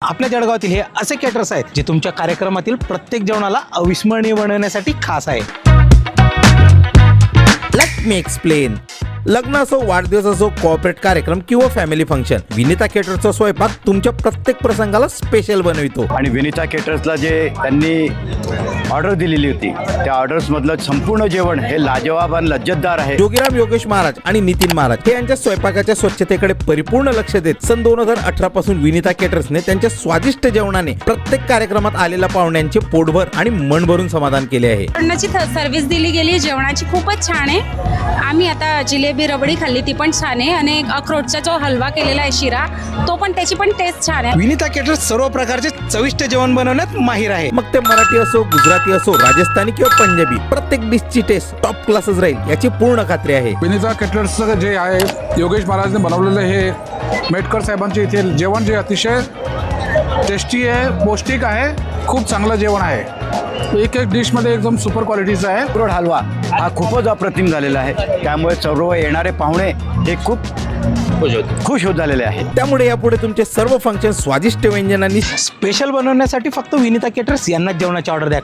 आपल्या जळगावातील हे असे कॅटरर्स आहेत जे तुमच्या कार्यक्रमातील प्रत्येक जेवणाला अविस्मरणीय बनवण्यासाठी खास आहे। Let me explain. लग्न असो, वाढदिवस असो, कॉर्पोरेट कार्यक्रम किंवा फॅमिली फंक्शन, विनीता केटरर्सचा स्वयंपाक तुमच्या प्रत्येक प्रसंगाला स्पेशल बनवितो। आणि विनीता केटर्सला जे त्यांनी ऑर्डर दिलेली होती त्या ऑर्डर्स मधलं संपूर्ण जेवण हे लाजवाब आणि लज्जतदार आहे। जोगीराम योगेश महाराज आणि नितीन महाराज हे यांच्या स्वयंपाकाच्या स्वच्छतेकडे परिपूर्ण लक्ष देत सन 2018 पासून विनीता केटर्सने त्यांच्या स्वादिष्ट जेवणाने प्रत्येक कार्यक्रमात आलेल्या पाहुण्यांचे पोटभर आणि मन भरून समाधान केले आहे। जेवणाची सर्व्हिस दिली गेली, जेवणाची खूपच छान आहे। आम्ही आता जिलेबी रबडी खाल्ली, ती पण छान आहे। आणि अक्रोटचा जो हलवा केलेला आहे शिरा, तो पण त्याची पण टेस्ट छान आहे। विनीता केटर्स सर्व प्रकारचे चविष्ट जेवण बनवण्यात माहिर आहे। मग ते मराठी असो, गुजराती असो, राजस्थानी किंवा पंजाबी, प्रत्येक डिशची टेस्ट टॉप क्लासच राहील याची पूर्ण खात्री आहे। विनीता केटर्सचं जे आहे योगेश महाराजने बनवलेलं हे मेटकर साहेबांचे इथे जेवण जे अतिशय टेस्टी आहे, पौष्टिक आहे, खूप चांगलं जेवण आहे। एक एक डिशमध्ये एकदम सुपर क्वालिटीचा आहे। अक्रोड हलवा हा खूपच अप्रतिम झालेला आहे, त्यामुळे सर्व येणारे पाहुणे हे खूप खुश होत झालेले आहेत। त्यामुळे यापुढे तुमचे सर्व फंक्शन स्वादिष्ट व्यंजनांनी स्पेशल बनवण्यासाठी फक्त विनीता केटर्स यांना जेवणाची ऑर्डर द्या।